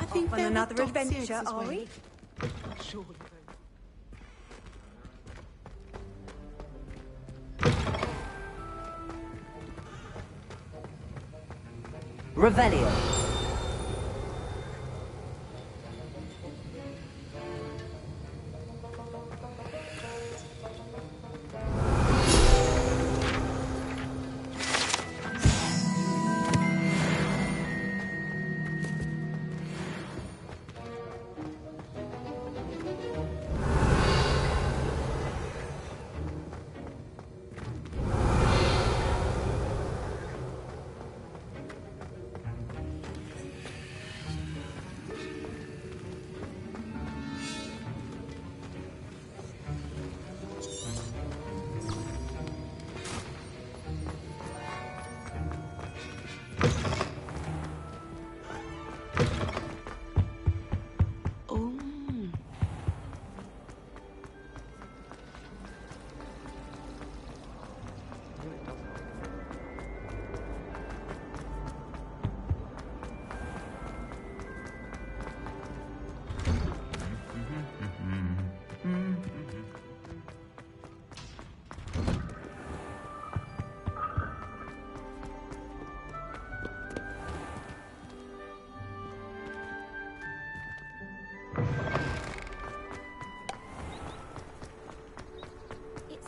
think on another adventure, are we? Surely. Revelio.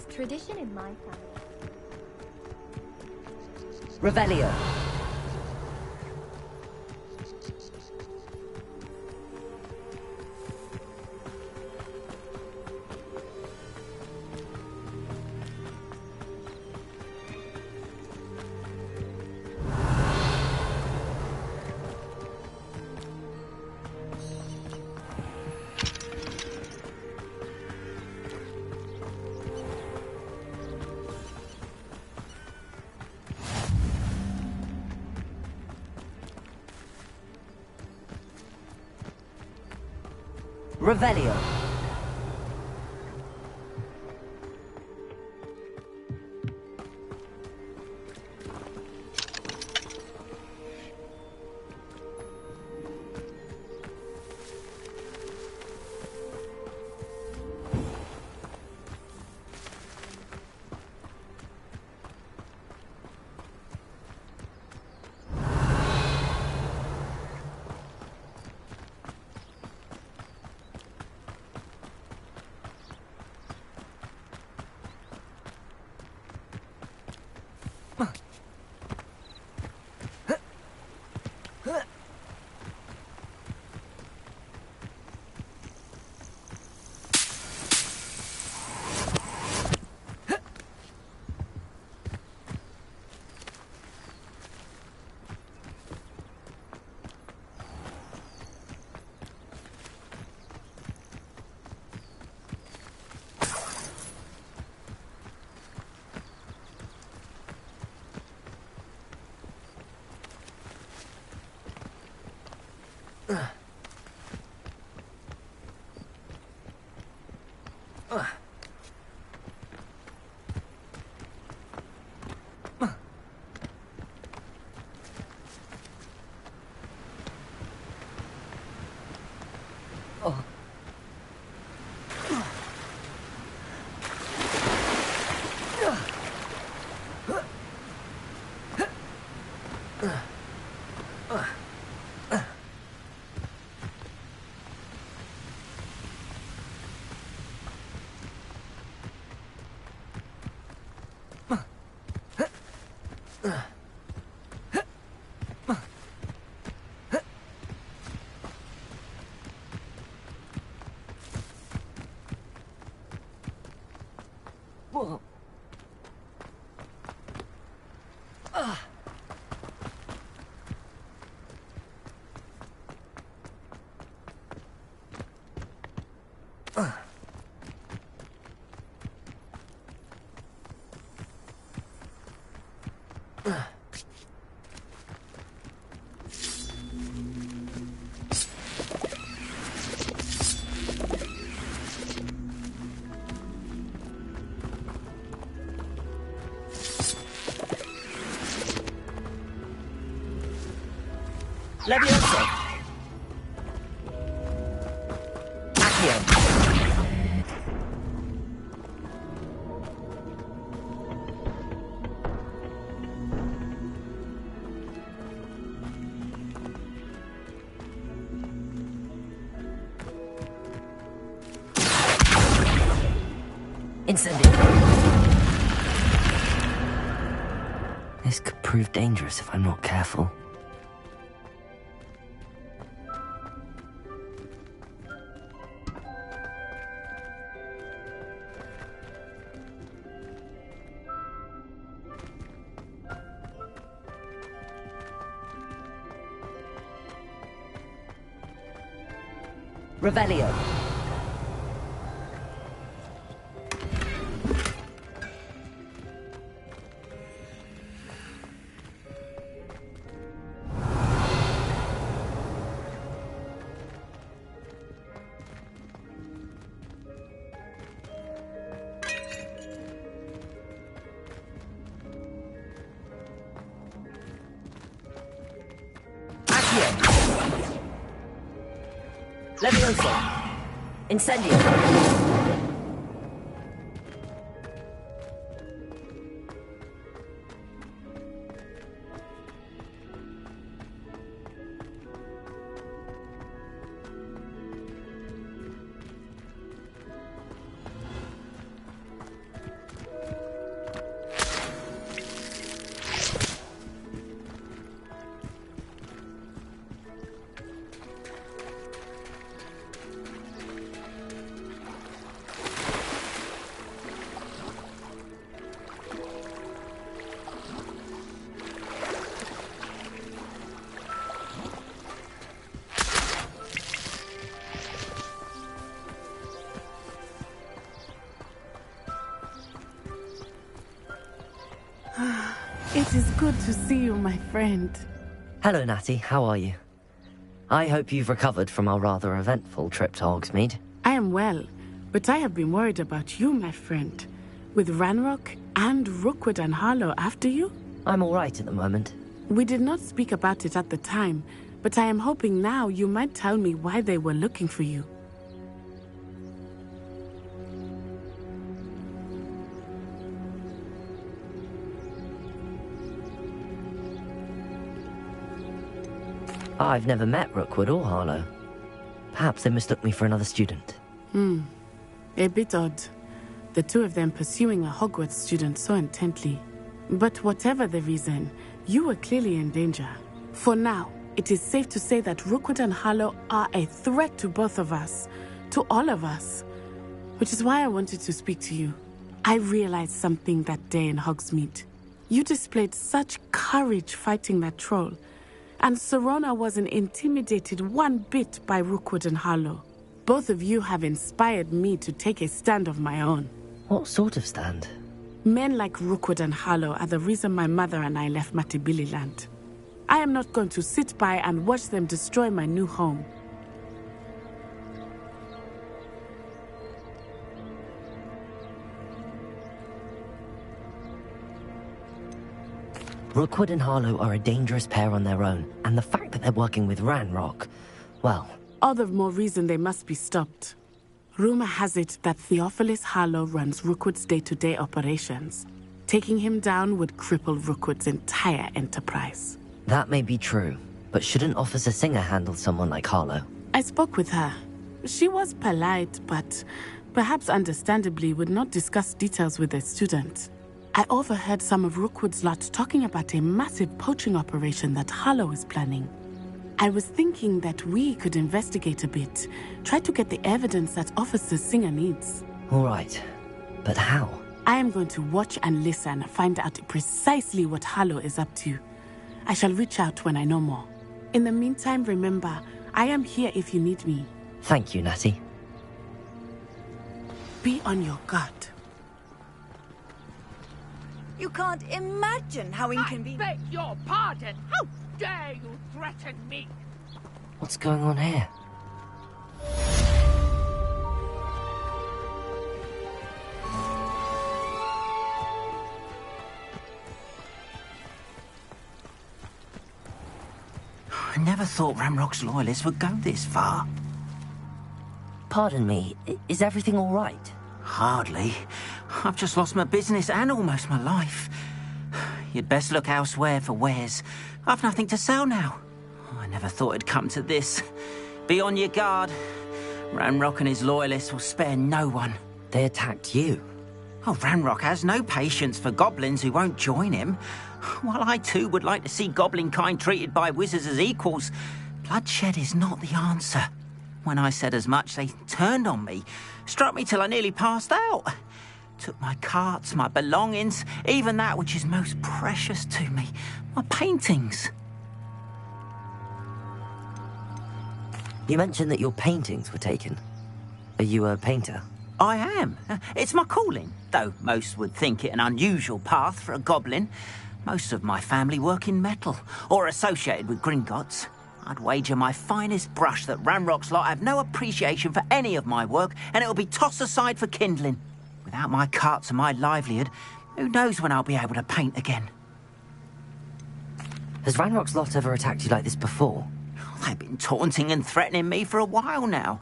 Tradition in my family. Revelio. Revelio. Levioso. Incendio. This could prove dangerous if I'm not careful. Revelio. Levioso. Incendio. It is good to see you, my friend. Hello, Natty. How are you? I hope you've recovered from our rather eventful trip to Hogsmeade. I am well, but I have been worried about you, my friend. With Ranrock and Rookwood and Harlow after you? I'm all right at the moment. We did not speak about it at the time, but I am hoping now you might tell me why they were looking for you. I've never met Rookwood or Harlow. Perhaps they mistook me for another student. A bit odd. The two of them pursuing a Hogwarts student so intently. But whatever the reason, you were clearly in danger. For now, it is safe to say that Rookwood and Harlow are a threat to both of us. To all of us. Which is why I wanted to speak to you. I realized something that day in Hogsmeade. You displayed such courage fighting that troll. And Serona wasn't intimidated one bit by Rookwood and Harlow. Both of you have inspired me to take a stand of my own. What sort of stand? Men like Rookwood and Harlow are the reason my mother and I left Matibili land. I am not going to sit by and watch them destroy my new home. Rookwood and Harlow are a dangerous pair on their own, and the fact that they're working with Ranrock, well... All the more reason they must be stopped. Rumor has it that Theophilus Harlow runs Rookwood's day-to-day operations. Taking him down would cripple Rookwood's entire enterprise. That may be true, but shouldn't Officer Singer handle someone like Harlow? I spoke with her. She was polite, but perhaps understandably would not discuss details with a student. I overheard some of Rookwood's lot talking about a massive poaching operation that Harlow is planning. I was thinking that we could investigate a bit, try to get the evidence that Officer Singer needs. All right, but how? I am going to watch and listen, find out precisely what Harlow is up to. I shall reach out when I know more. In the meantime, remember, I am here if you need me. Thank you, Natty. Be on your guard. You can't imagine how inconvenient... I beg your pardon! How dare you threaten me? What's going on here? I never thought Ranrock's loyalists would go this far. Pardon me, is everything all right? Hardly. I've just lost my business and almost my life. You'd best look elsewhere for wares. I've nothing to sell now. I never thought it'd come to this. Be on your guard. Ranrock and his loyalists will spare no one. They attacked you? Oh, Ranrock has no patience for goblins who won't join him. While I too would like to see goblin kind treated by wizards as equals, bloodshed is not the answer. When I said as much, they turned on me, struck me till I nearly passed out. Took my carts, my belongings, even that which is most precious to me, my paintings. You mentioned that your paintings were taken. Are you a painter? I am. It's my calling, though most would think it an unusual path for a goblin. Most of my family work in metal, or associated with Gringotts. I'd wager my finest brush that Ranrock's lot have no appreciation for any of my work, and it'll be tossed aside for kindling. Without my carts and my livelihood, who knows when I'll be able to paint again? Has Ranrock's lot ever attacked you like this before? They've been taunting and threatening me for a while now.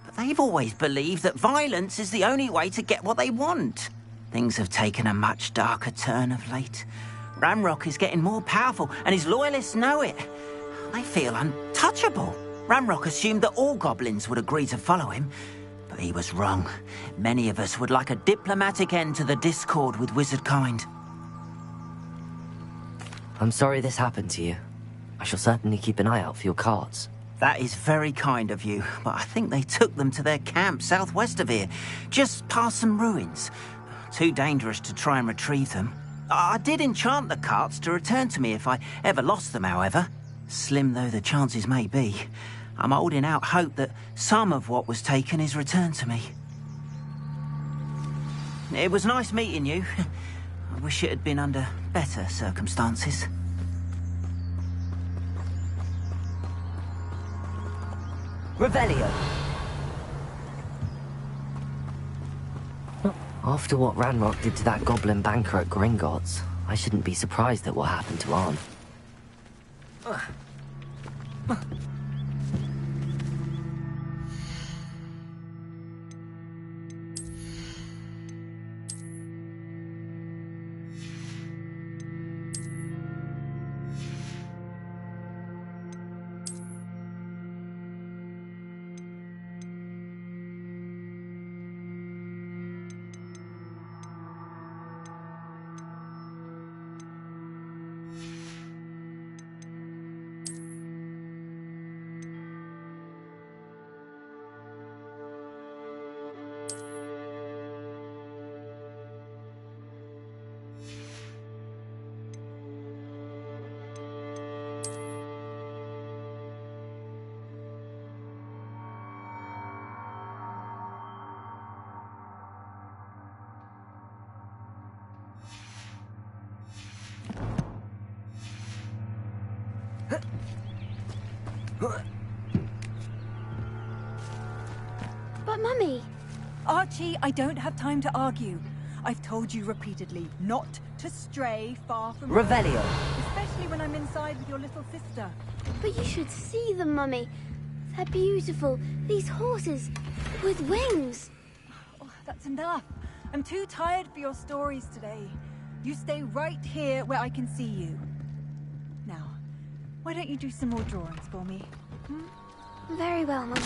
But they've always believed that violence is the only way to get what they want. Things have taken a much darker turn of late. Ranrock is getting more powerful, and his loyalists know it. They feel untouchable. Ranrock assumed that all goblins would agree to follow him, but he was wrong. Many of us would like a diplomatic end to the discord with wizard kind. I'm sorry this happened to you. I shall certainly keep an eye out for your carts. That is very kind of you, but I think they took them to their camp southwest of here, just past some ruins. Too dangerous to try and retrieve them. I did enchant the carts to return to me if I ever lost them, however. Slim though the chances may be, I'm holding out hope that some of what was taken is returned to me. It was nice meeting you. I wish it had been under better circumstances. Revelio! After what Ranrock did to that goblin banker at Gringotts, I shouldn't be surprised at what happened to Arn. But Mummy! Archie, I don't have time to argue. I've told you repeatedly not to stray far from home. Revelio! Especially when I'm inside with your little sister. But you should see them, Mummy. They're beautiful. These horses with wings. Oh, that's enough. I'm too tired for your stories today. You stay right here where I can see you. Now, why don't you do some more drawings for me? Very well, Mummy.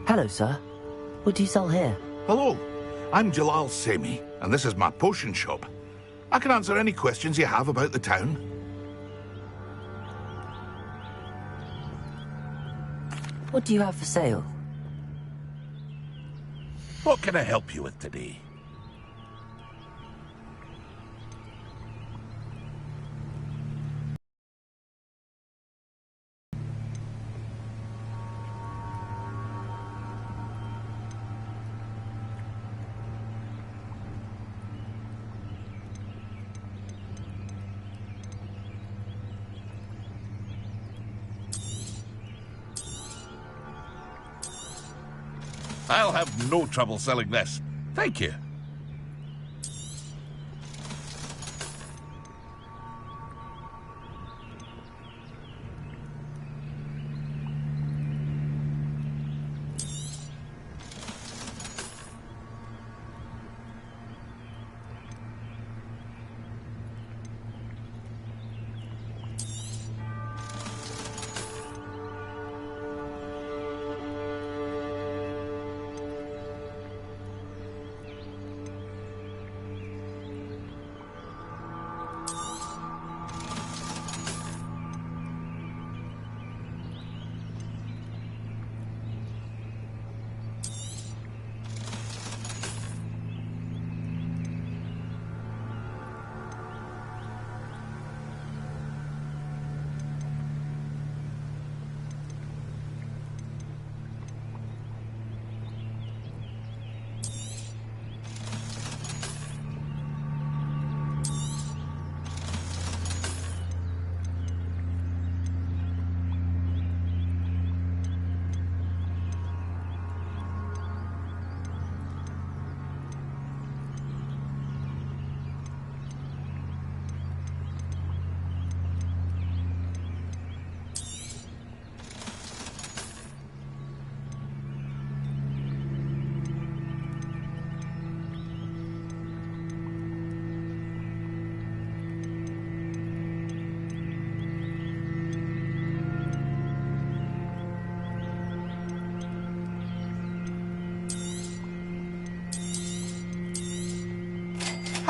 Hello, sir. What do you sell here? Hello, I'm Jalal Semi, and this is my potion shop. I can answer any questions you have about the town. What do you have for sale? What can I help you with today? I'll have no trouble selling this. Thank you.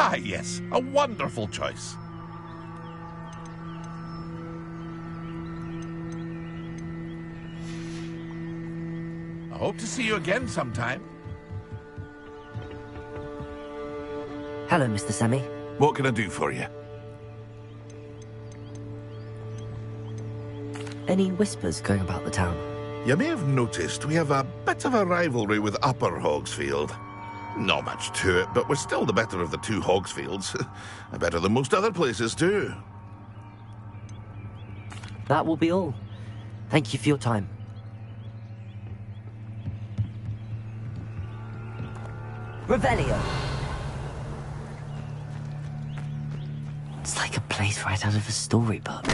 Ah, yes, a wonderful choice. I hope to see you again sometime. Hello, Mr. Sammy. What can I do for you? Any whispers going about the town? You may have noticed we have a bit of a rivalry with Upper Hogsfield. Not much to it, but we're still the better of the two Hogsfields. Better than most other places, too. That will be all. Thank you for your time. Revelio. It's like a place right out of a storybook.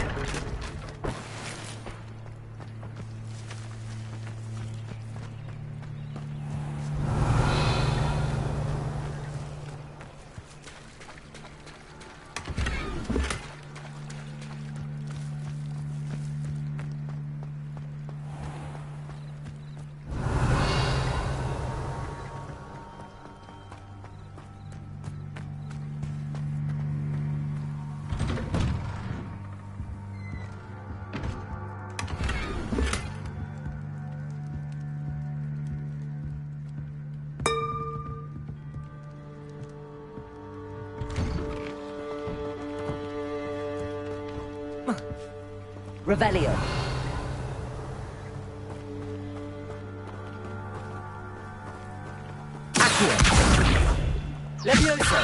Revelio. Accio. Levioso.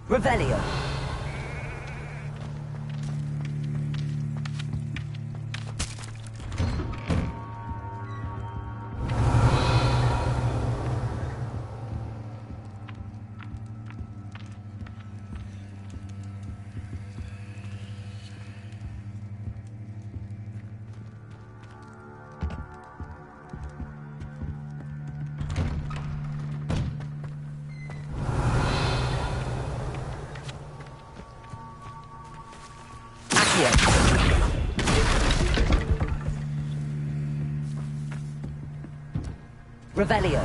Revelio. Revelio.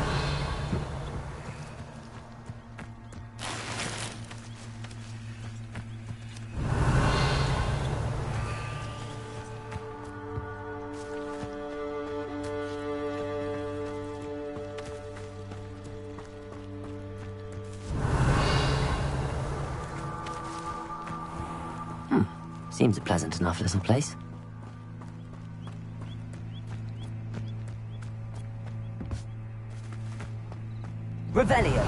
Seems a pleasant enough little place. Revelio.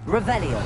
Revelio.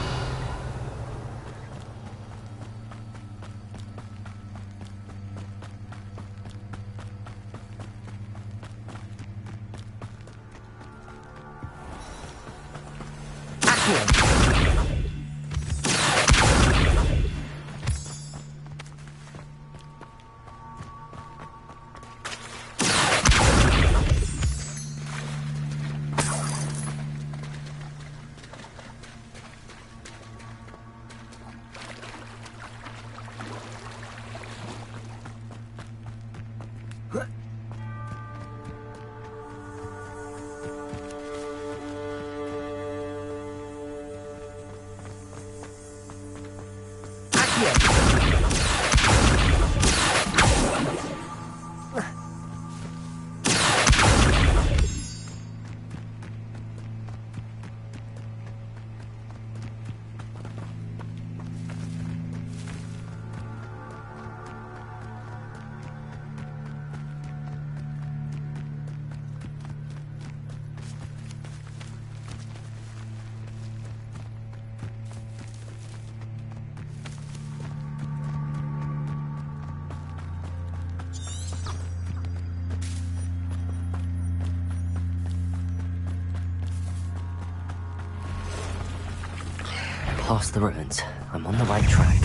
Past the ruins. I'm on the right track.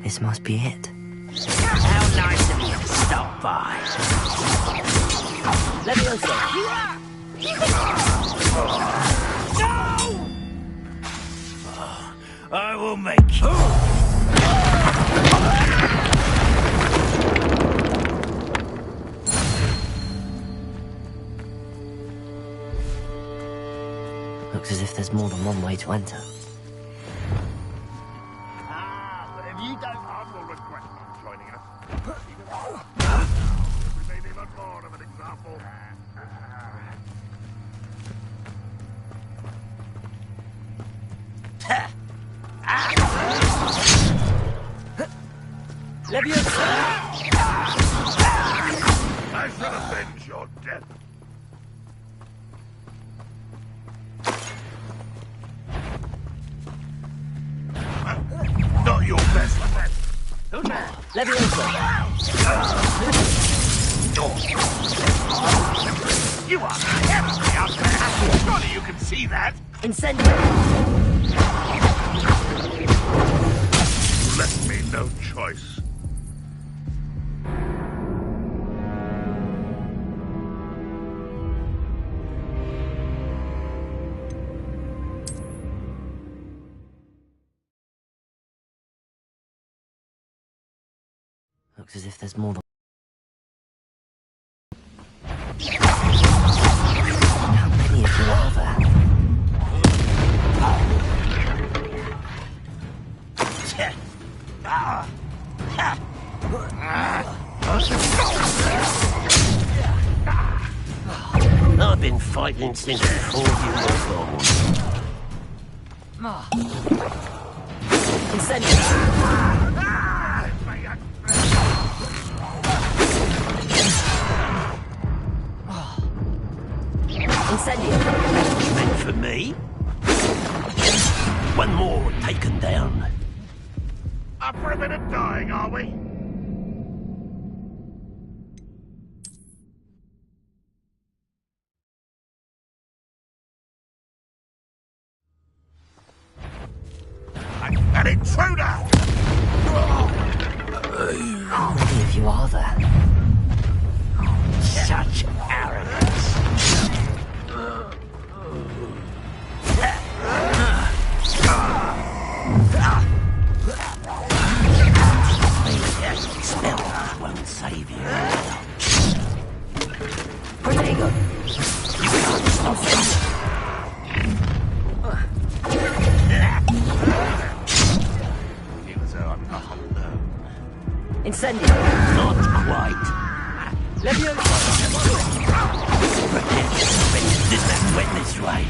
This must be it. How nice of you to stop by. Leviosa! No! I will make you. Looks as if there's more than one way to enter. I shall avenge your death. Not your best friend. Leviosa! You are terribly out there. Surely you can see that. Incendio! Left me no choice. Looks as if there's more than... How many of you are there? I've been fighting since before you were born. Incendio! Incendio! Meant for me? One more taken down. Up for a bit of dying, are we? An intruder! How many of you are there? Such arrogance. Incendio! Not quite. Leviosa! This man went this way.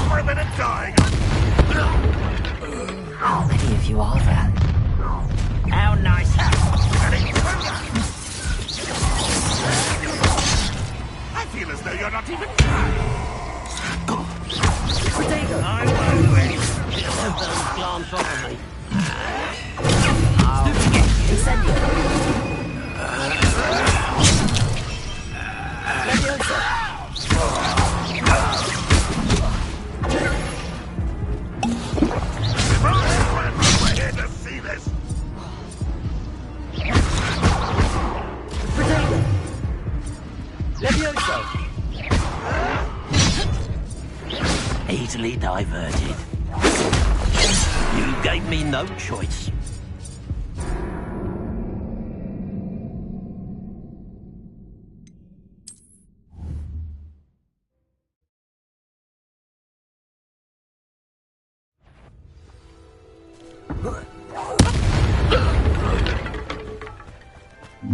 For a minute dying. How many of you are there? How nice. I feel as though you're not even trying. Protego! I won't wait. Don't glance off me. Incendio! Leviosa! We're here to see this. Protego! Leviosa! Easily diverted. You gave me no choice.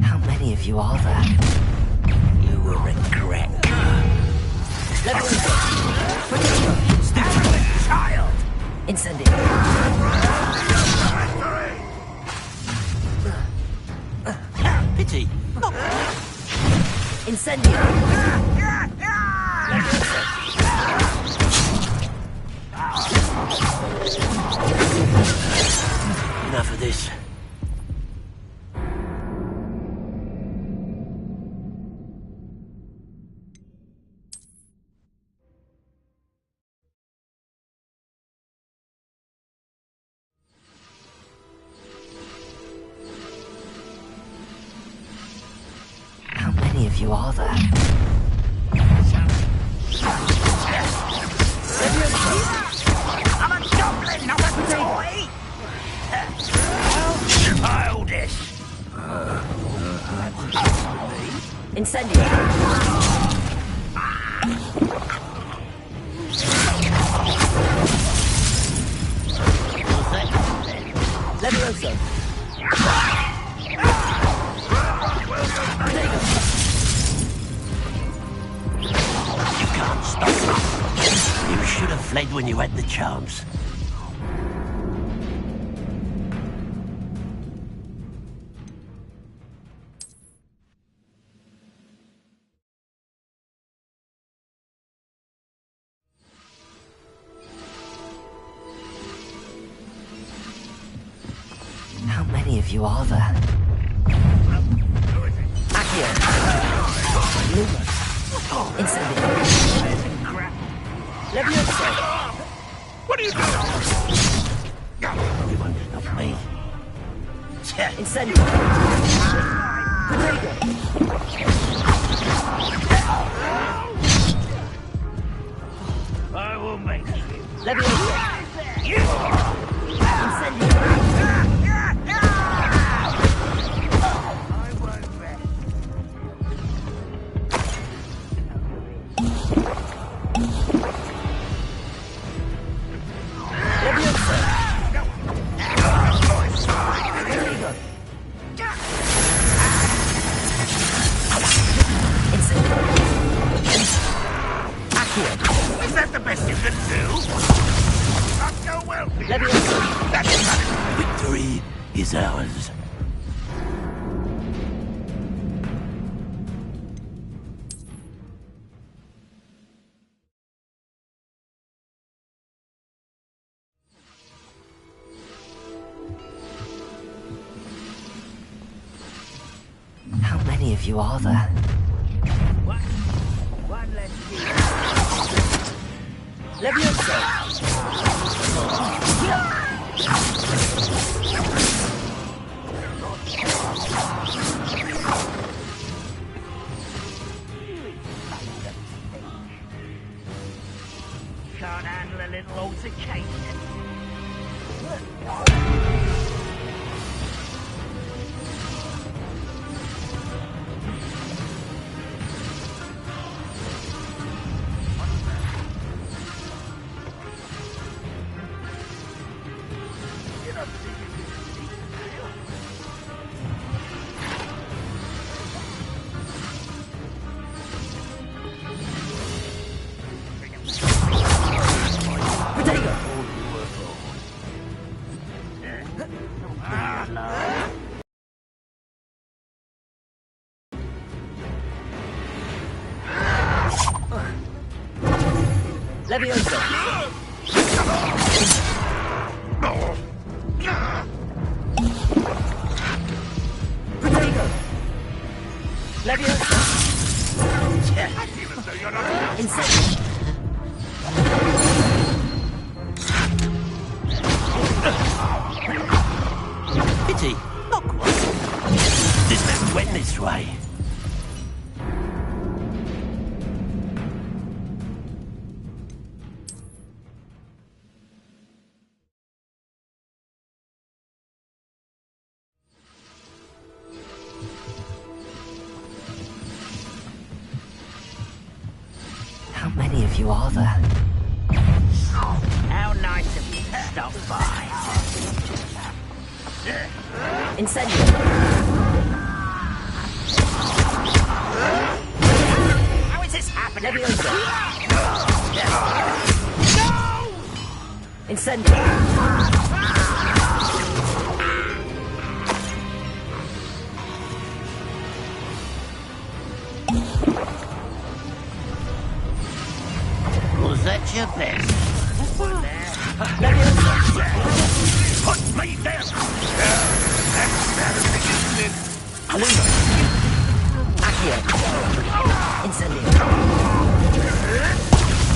How many of you are there? You will regret. Leviosa! Protego! Stupid child! Incendio! Pity. Incendio! Leviosa! Enough of this. How many of you are there? I'm a goblin, not a toy! Childish! Incendio! Leviosa! You can't stop me. You should have fled when you had the chance. How many of you are there? Accio! Lumos! Incendio! Leviosa! What are you doing? You won't stop me. Incendio! Protego! I will make you. Leviosa! Incendio! Is that the best you can do? Not so well, Peter. Leviosa! That's not it. Victory is ours. How many of you are there? One less Leviosa! can't handle a little altercation. Leviosa! Protego! Leviosa! Incendio! Pity. Hogwarts. This never went this way. How many of you are there? How nice of you to stop by. Incendio! How is this happening? Leviosa! No! Incendio! Was that your best? Leviosa! Put me down! Aluna! Accio! Incendio!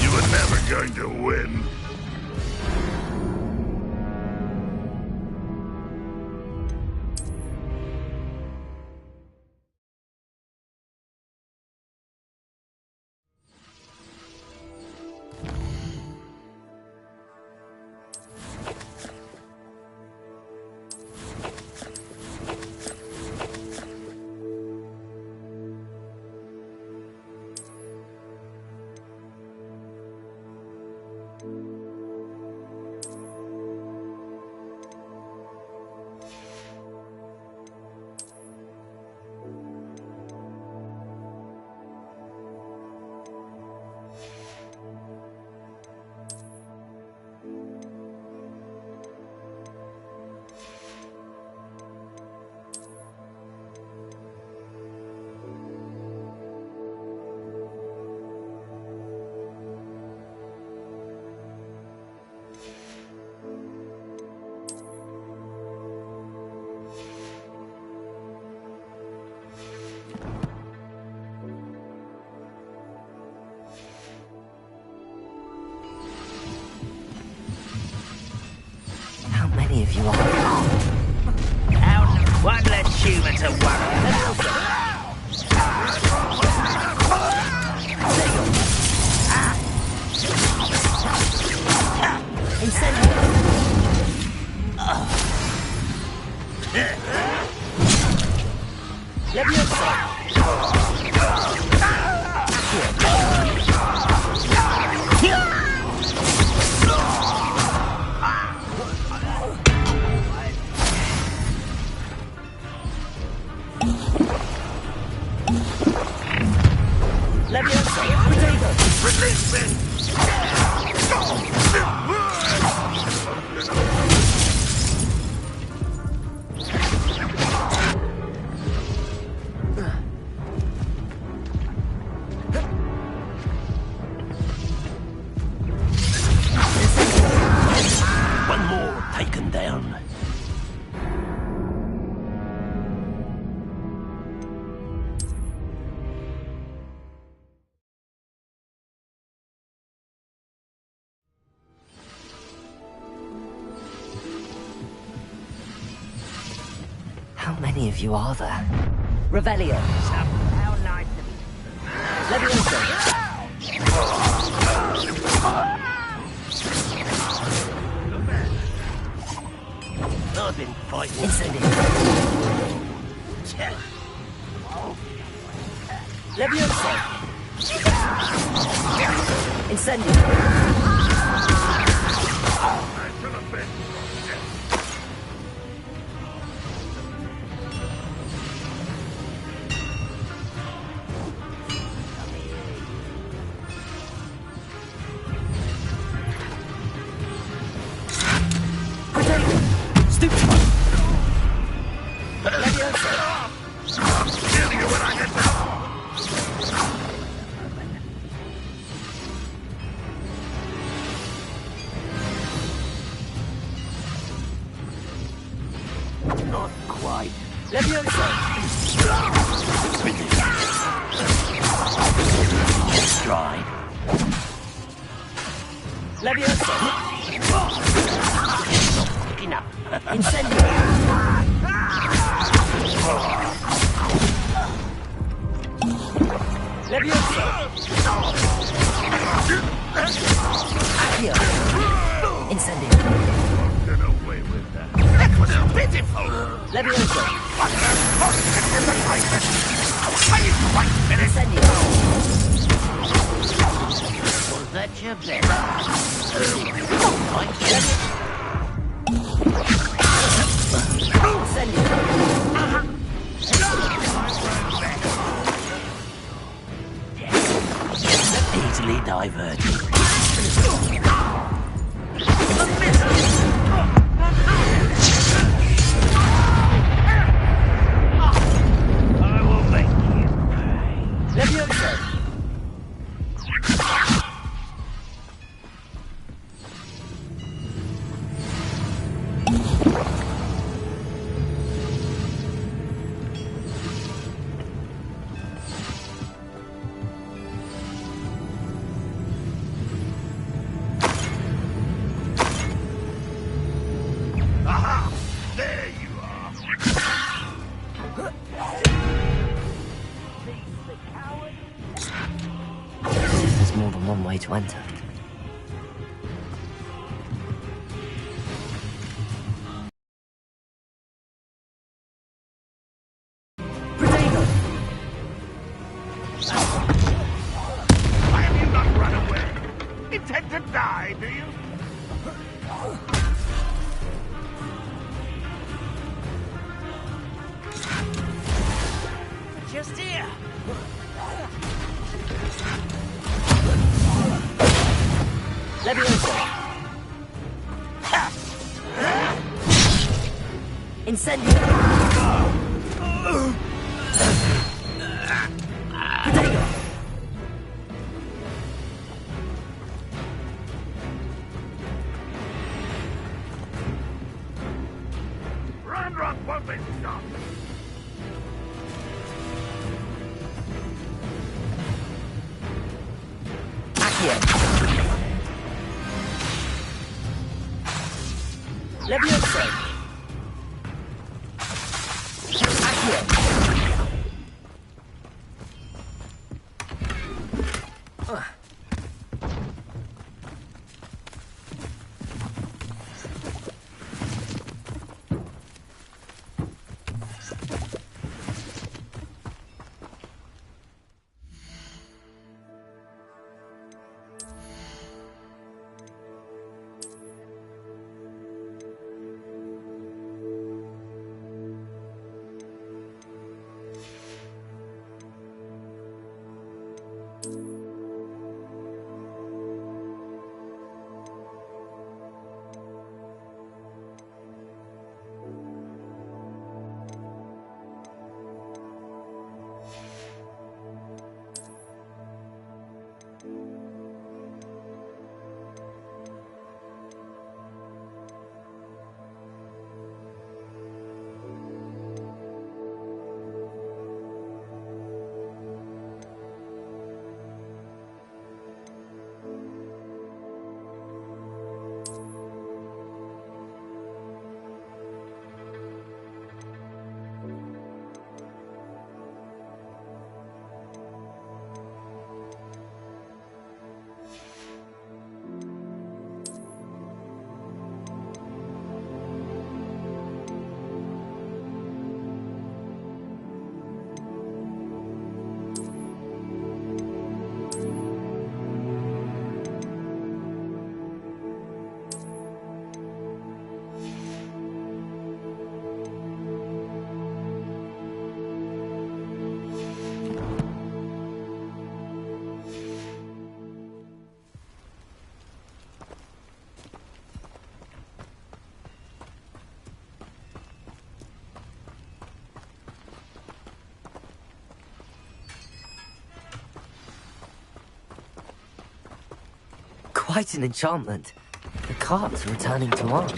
You were never going to win. How many of you are there? Out one less human to worry. Incendio! Leviosa! Leviosa! Protego! Release me! One more taken down. How many of you are there? Revelio! How nice of you. Leviosa! I've been fighting. Incendio. Levioso. Incendio. Not quite. Levioso. Stride. Levioso. Picking up. Incendio. Levioso. Accio. Incendio. Get away with that. That was pitiful. Levioso. Incendio. Was that your best? Incendio. Easily diverted. I will make you pay. Levioso. Aha! There you are. There's more than one way to enter. Protego! Why have you not run away? Intend to die, do you? Just here. Levioso. Incendio. Protego. Rock won't be stopped. Accio. Levioso. Accio. quite an enchantment. The cart's returning to Arn.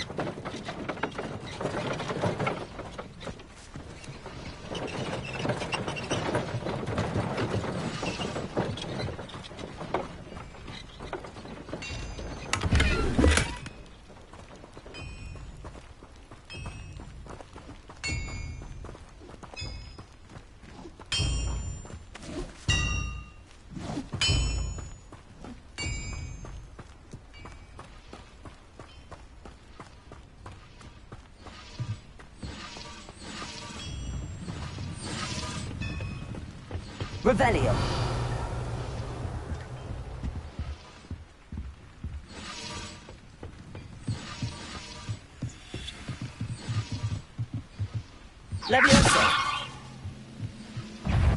Revelio. Leviosa.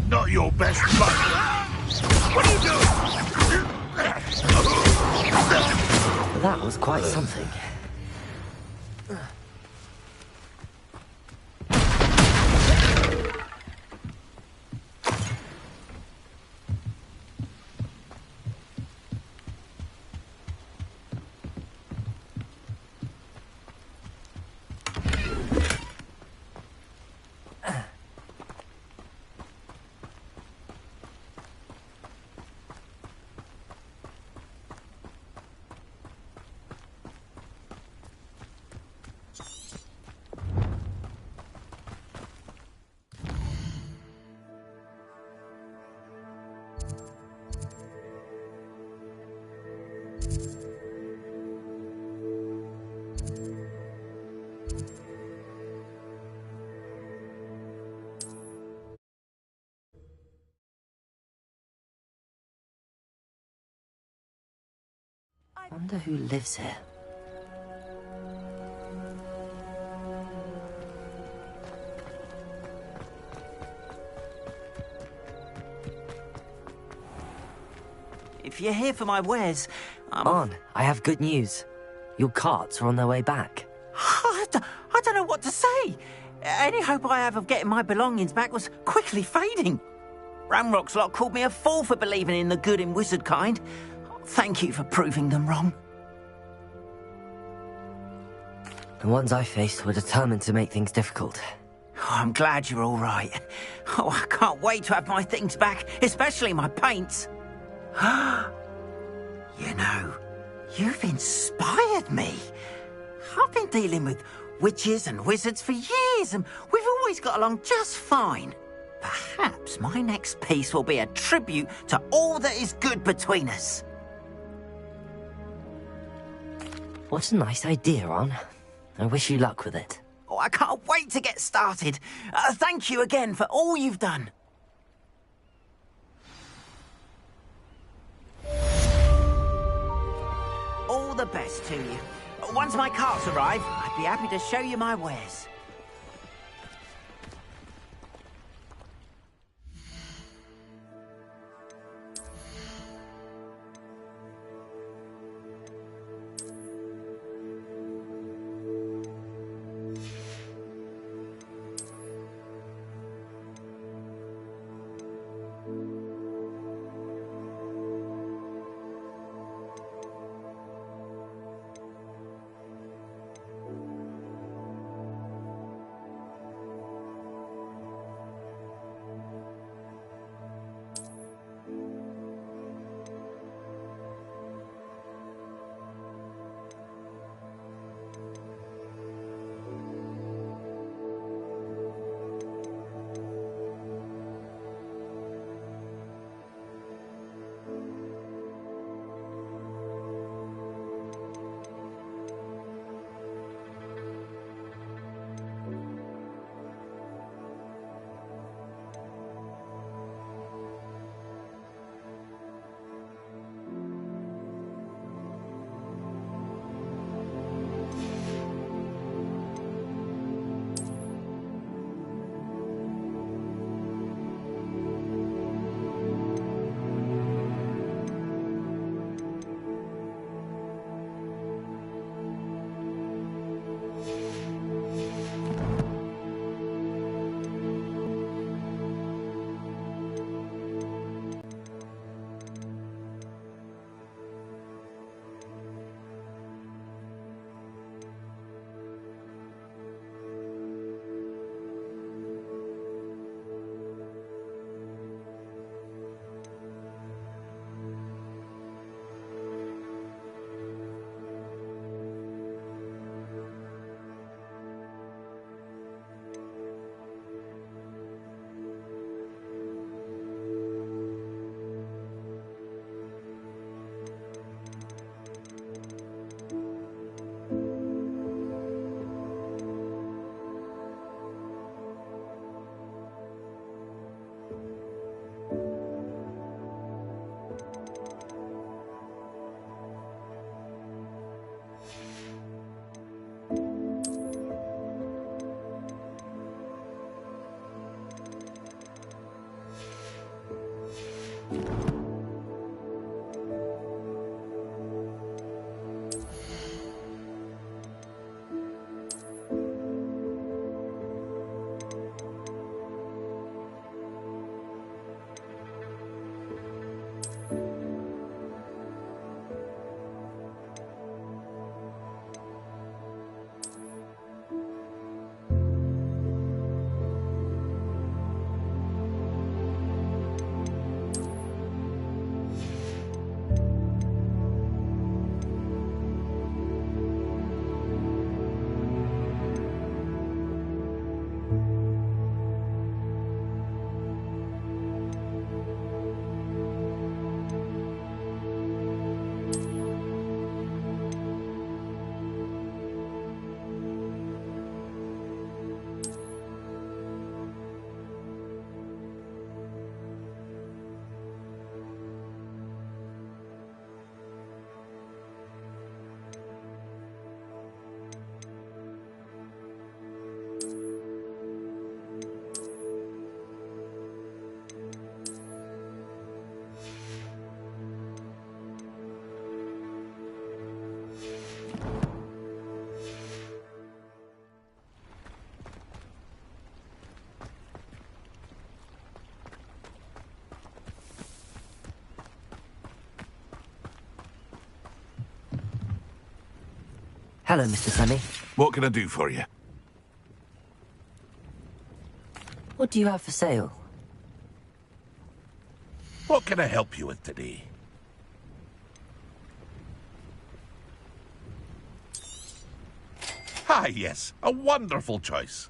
Not your best luck. What are you doing? That was quite something. I wonder who lives here. If you're here for my wares, Arn, I have good news. Your carts are on their way back. I don't know what to say. Any hope I have of getting my belongings back was quickly fading. Ramrock's lot called me a fool for believing in the good in wizard kind. Thank you for proving them wrong. The ones I faced were determined to make things difficult. Oh, I'm glad you're all right. Oh, I can't wait to have my things back, especially my paints. You know, you've inspired me. I've been dealing with witches and wizards for years, and we've always got along just fine. Perhaps my next piece will be a tribute to all that is good between us. What a nice idea, Arn. I wish you luck with it. Oh, I can't wait to get started. Thank you again for all you've done. All the best to you. Once my carts arrive, I'd be happy to show you my wares. Hello, Mr. Sammy. What can I do for you? What do you have for sale? What can I help you with today? Ah, yes. A wonderful choice.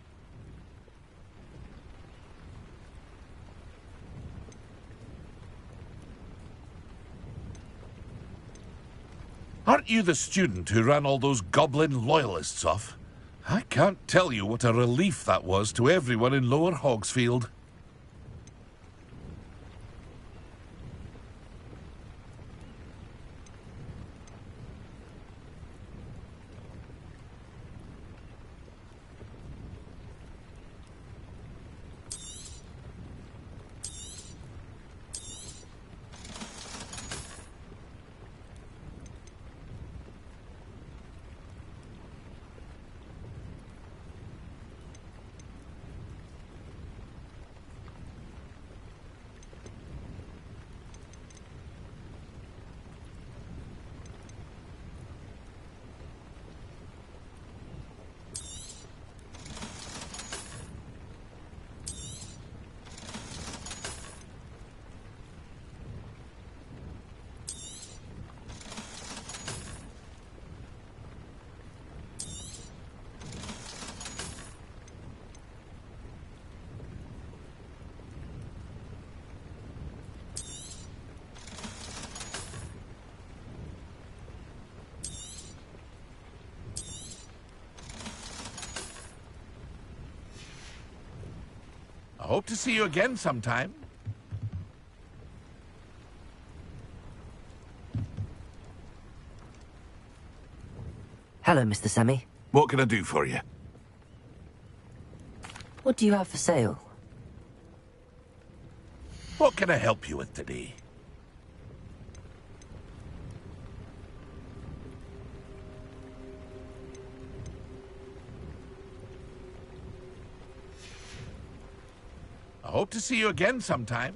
Aren't you the student who ran all those goblin loyalists off? I can't tell you what a relief that was to everyone in Lower Hogsfield. I hope to see you again sometime. Hello, Mr. Sammy. What can I do for you? What do you have for sale? What can I help you with today? I hope to see you again sometime.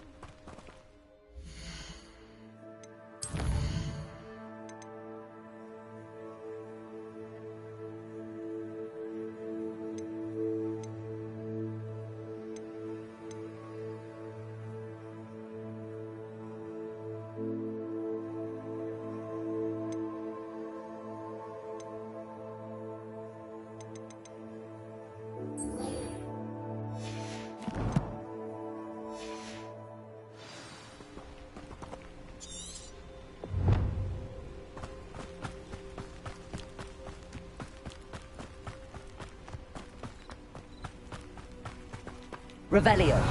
Revelio.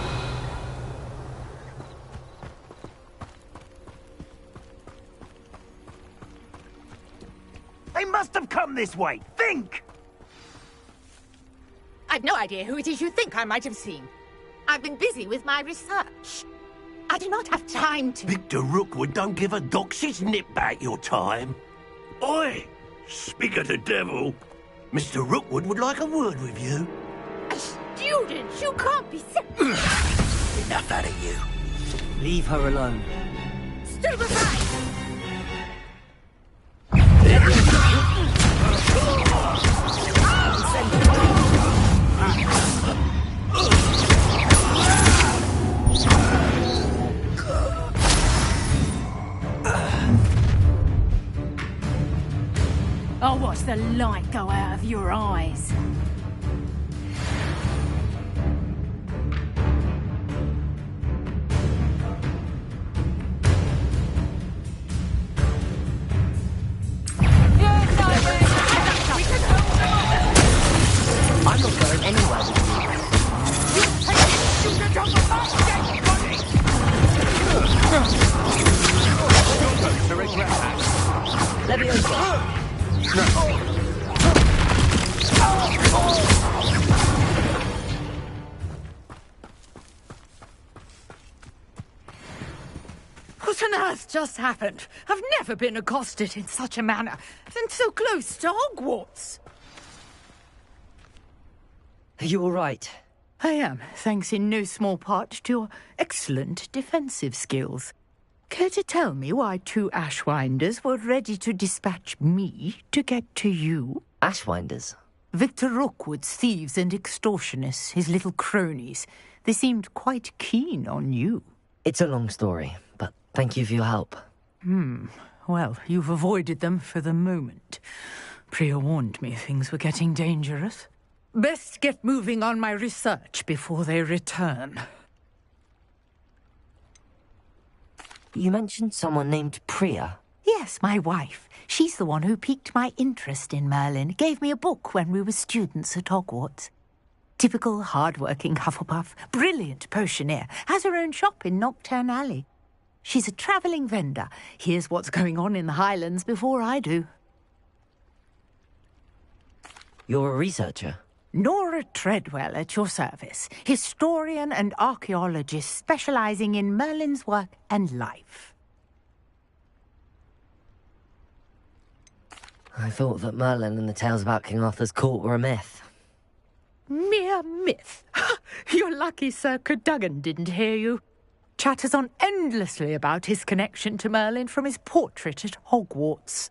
They must have come this way. Think! I've no idea who it is you think I might have seen. I've been busy with my research. I do not have time to... Victor Rookwood don't give a doxy's nip back your time. Oi! Speak of the devil. Mr. Rookwood would like a word with you. A student? You can't be... Enough out of you. Leave her alone. Stupefy! I'll watch the light go out of your eyes. I'm not going anywhere with you. Leviosa. What on earth just happened? I've never been accosted in such a manner, and so close to Hogwarts. Are you all right? I am, thanks in no small part to your excellent defensive skills. Care to tell me why two Ashwinders were ready to dispatch me to get to you? Ashwinders? Victor Rookwood's thieves and extortionists, his little cronies. They seemed quite keen on you. It's a long story, but thank you for your help. Well, you've avoided them for the moment. Priya warned me things were getting dangerous. Best get moving on my research before they return. You mentioned someone named Priya. Yes, my wife. She's the one who piqued my interest in Merlin. Gave me a book when we were students at Hogwarts. Typical hard-working Hufflepuff, brilliant potioneer, has her own shop in Knockturn Alley. She's a travelling vendor. Hears what's going on in the Highlands before I do. You're a researcher? Nora Treadwell at your service, historian and archaeologist specialising in Merlin's work and life. I thought that Merlin and the tales about King Arthur's court were a myth. Mere myth. You're lucky Sir Cadogan didn't hear you. Chatters on endlessly about his connection to Merlin from his portrait at Hogwarts.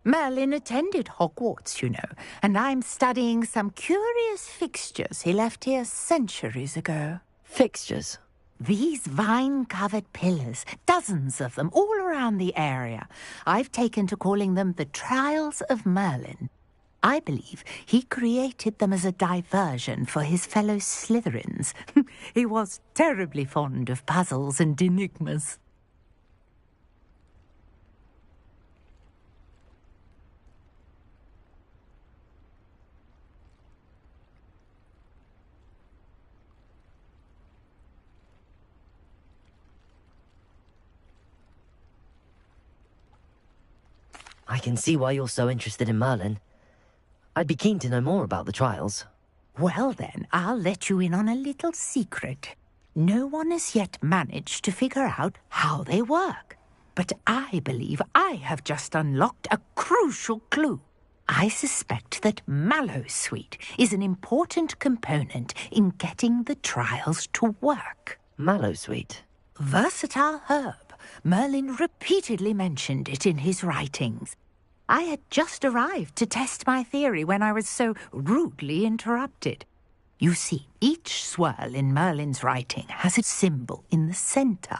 Merlin attended Hogwarts, you know, and I'm studying some curious fixtures he left here centuries ago. Fixtures? These vine-covered pillars, dozens of them, all around the area. I've taken to calling them the Trials of Merlin. I believe he created them as a diversion for his fellow Slytherins. He was terribly fond of puzzles and enigmas. I can see why you're so interested in Merlin. I'd be keen to know more about the trials. Well then, I'll let you in on a little secret. No one has yet managed to figure out how they work. But I believe I have just unlocked a crucial clue. I suspect that Mallowsweet is an important component in getting the trials to work. Mallowsweet? Versatile herb. Merlin repeatedly mentioned it in his writings. I had just arrived to test my theory when I was so rudely interrupted. You see, each swirl in Merlin's writing has a symbol in the centre.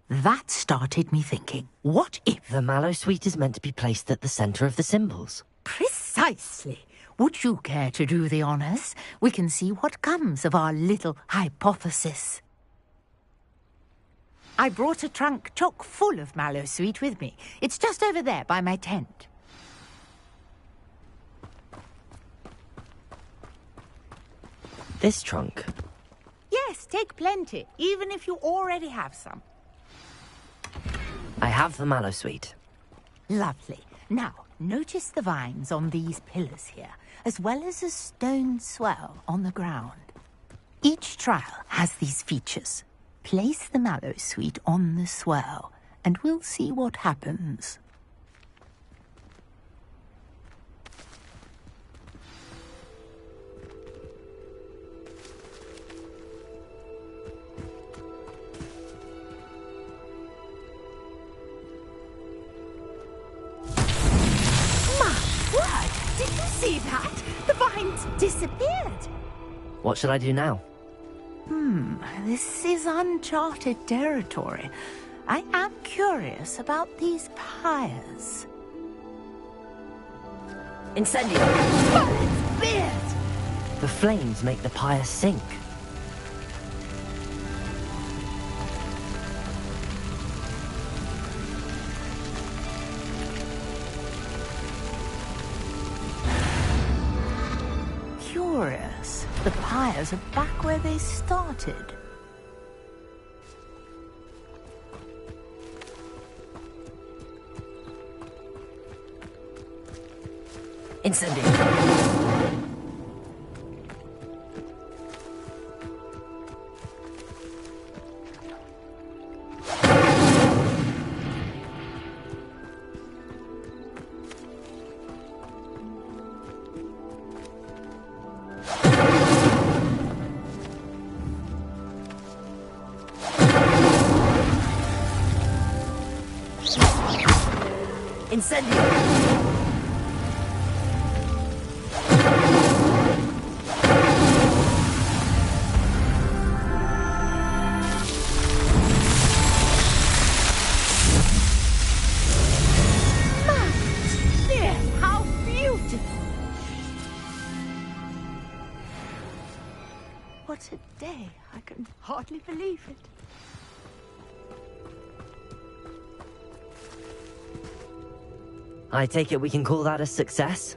That started me thinking, what if... The Mallowsweet is meant to be placed at the centre of the symbols. Precisely. Would you care to do the honours? We can see what comes of our little hypothesis. I brought a trunk chock full of Mallowsweet with me. It's just over there by my tent. This trunk? Yes, take plenty, even if you already have some. I have the Mallowsweet. Lovely. Now, notice the vines on these pillars here, as well as a stone swell on the ground. Each trial has these features. Place the Mallowsweet on the swell, and we'll see what happens. Did you see that? The vines disappeared. What should I do now? This is uncharted territory. I am curious about these pyres. Incendio! Merlin's beard! The flames make the pyre sink. Curious. The pyres are back where they started. Incendio! Incendio! What a day. I can hardly believe it. I take it we can call that a success?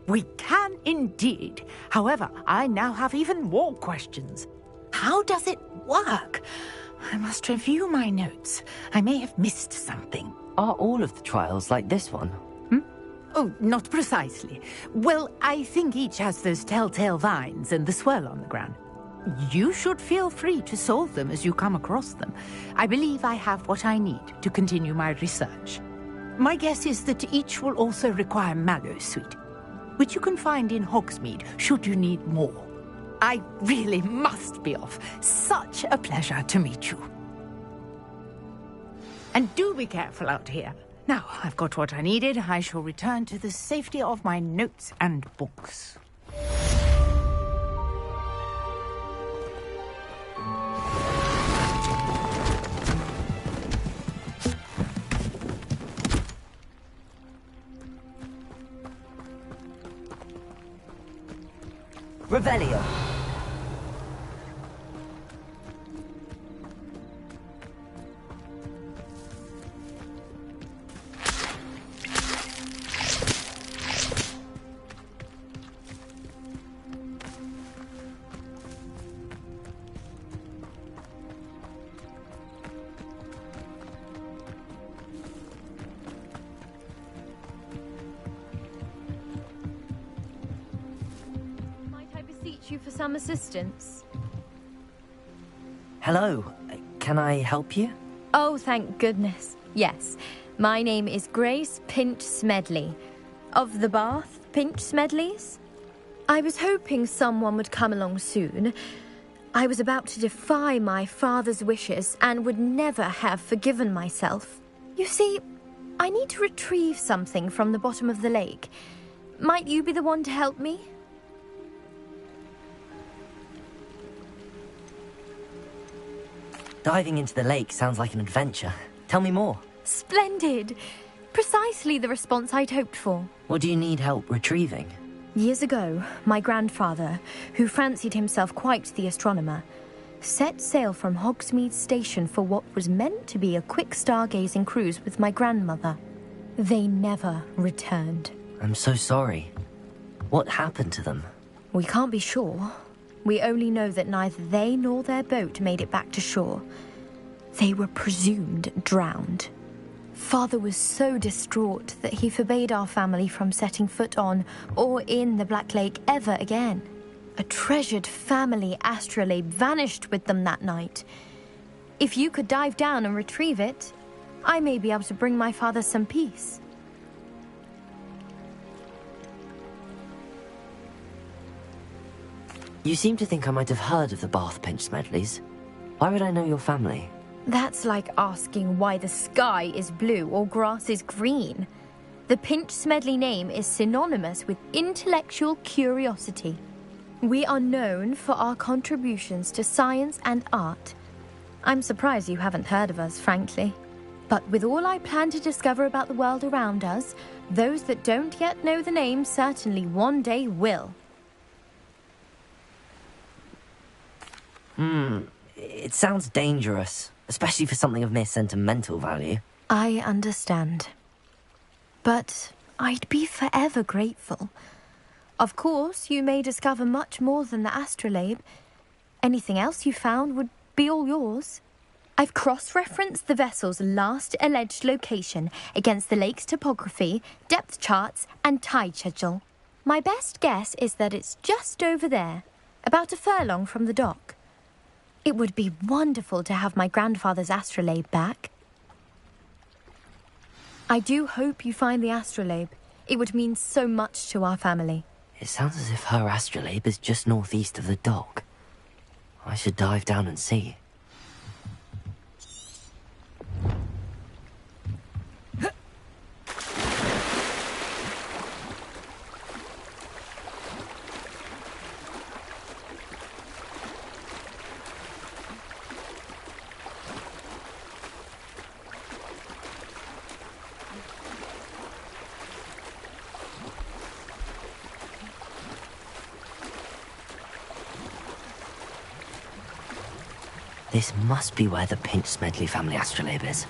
We can indeed. However, I now have even more questions. How does it work? I must review my notes. I may have missed something. Are all of the trials like this one? Oh, not precisely. Well, I think each has those telltale vines and the swirl on the ground. You should feel free to solve them as you come across them. I believe I have what I need to continue my research. My guess is that each will also require mallow sweet, which you can find in Hogsmeade should you need more. I really must be off. Such a pleasure to meet you. And do be careful out here. Now, I've got what I needed. I shall return to the safety of my notes and books. Revelio. You for some assistance? Hello. Can I help you? Oh, thank goodness. Yes. My name is Grace Pinch Smedley. Of the Bath Pinch Smedleys? I was hoping someone would come along soon. I was about to defy my father's wishes and would never have forgiven myself. You see, I need to retrieve something from the bottom of the lake. Might you be the one to help me? Diving into the lake sounds like an adventure. Tell me more. Splendid! Precisely the response I'd hoped for. What do you need help retrieving? Years ago, my grandfather, who fancied himself quite the astronomer, set sail from Hogsmeade Station for what was meant to be a quick stargazing cruise with my grandmother. They never returned. I'm so sorry. What happened to them? We can't be sure. We only know that neither they nor their boat made it back to shore. They were presumed drowned. Father was so distraught that he forbade our family from setting foot on or in the Black Lake ever again. A treasured family astrolabe vanished with them that night. If you could dive down and retrieve it, I may be able to bring my father some peace. You seem to think I might have heard of the Bath Pinch Smedleys. Why would I know your family? That's like asking why the sky is blue or grass is green. The Pinch Smedley name is synonymous with intellectual curiosity. We are known for our contributions to science and art. I'm surprised you haven't heard of us, frankly. But with all I plan to discover about the world around us, those that don't yet know the name certainly one day will. It sounds dangerous, especially for something of mere sentimental value. I understand. But I'd be forever grateful. Of course, you may discover much more than the astrolabe. Anything else you found would be all yours. I've cross-referenced the vessel's last alleged location against the lake's topography, depth charts, and tide schedule. My best guess is that it's just over there, about a furlong from the dock. It would be wonderful to have my grandfather's astrolabe back. I do hope you find the astrolabe. It would mean so much to our family. It sounds as if her astrolabe is just northeast of the dock. I should dive down and see. This must be where the Pinch Smedley family astrolabe is.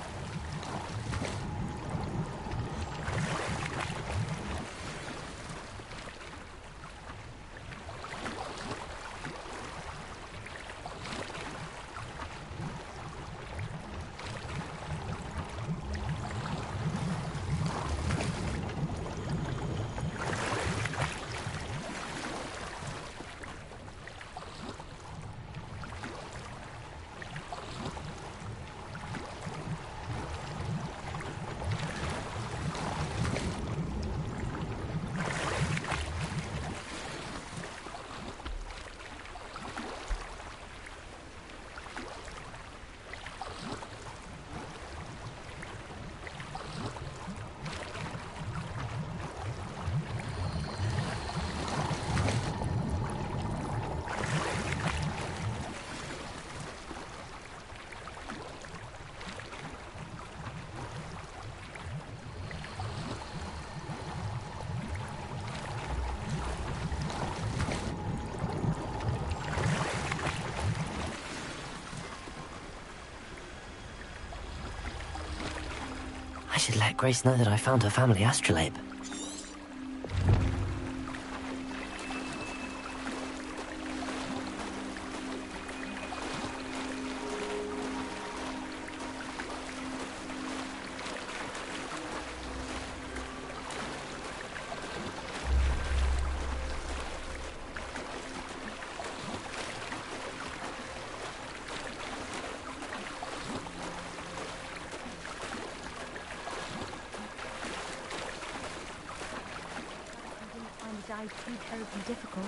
I should let Grace know that I found her family astrolabe. Dive too terribly difficult.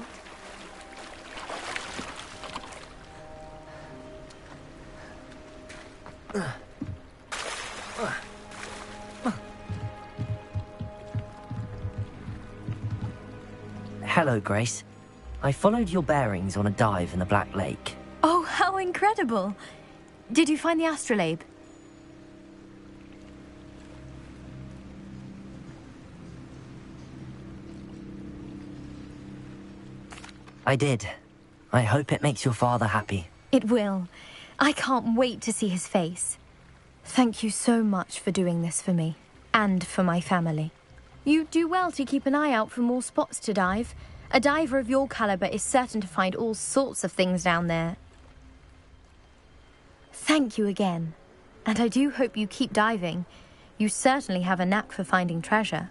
Hello, Grace. I followed your bearings on a dive in the Black Lake. Oh, how incredible! Did you find the astrolabe? I did. I hope it makes your father happy. It will. I can't wait to see his face. Thank you so much for doing this for me, and for my family. You do well to keep an eye out for more spots to dive. A diver of your caliber is certain to find all sorts of things down there. Thank you again. And I do hope you keep diving. You certainly have a knack for finding treasure.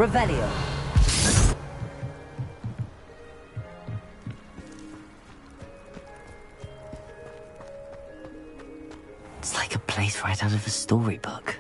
Revelio. It's like a place right out of a storybook.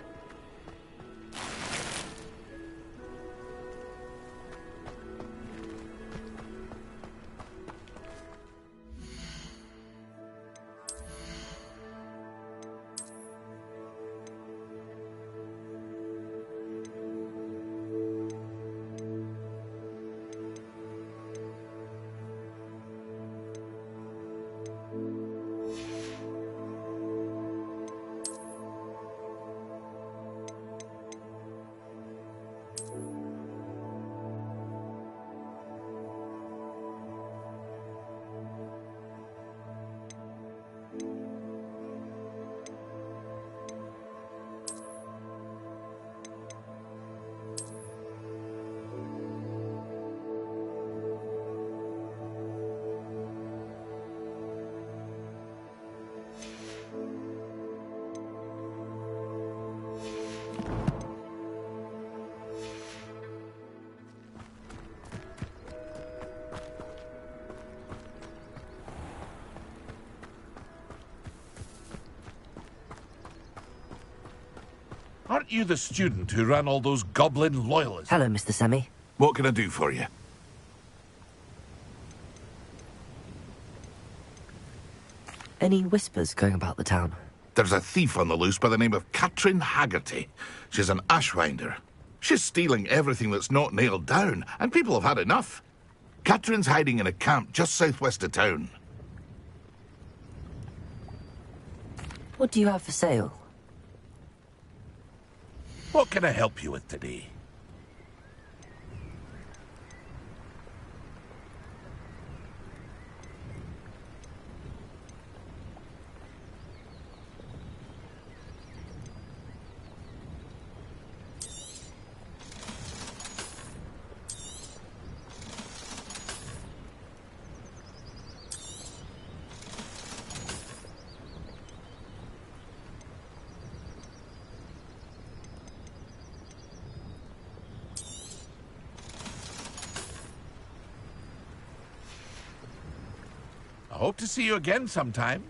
Aren't you the student who ran all those goblin loyalists? Hello, Mr. Semi. What can I do for you? Any whispers going about the town? There's a thief on the loose by the name of Katrin Haggerty. She's an ashwinder. She's stealing everything that's not nailed down, and people have had enough. Katrin's hiding in a camp just southwest of town. What do you have for sale? What can I help you with today? I hope to see you again sometime.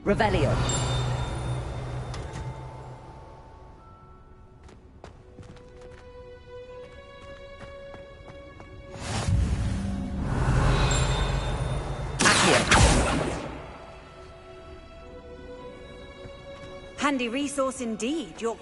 Revelio. Handy resource indeed. You're...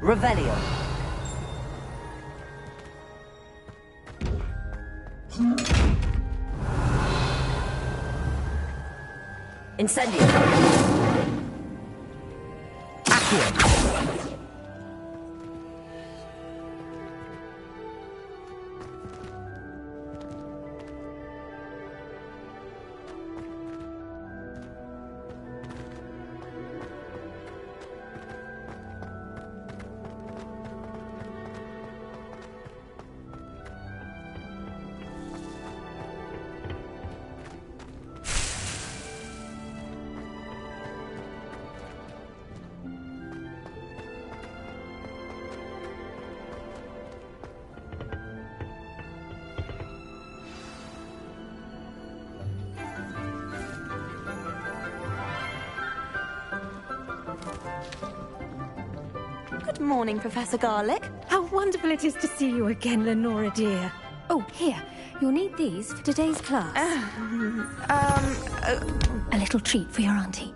Revelio. Incendio. Accio. Good morning, Professor Garlick. How wonderful it is to see you again, Lenora dear. Oh, here. You'll need these for today's class. A little treat for your auntie.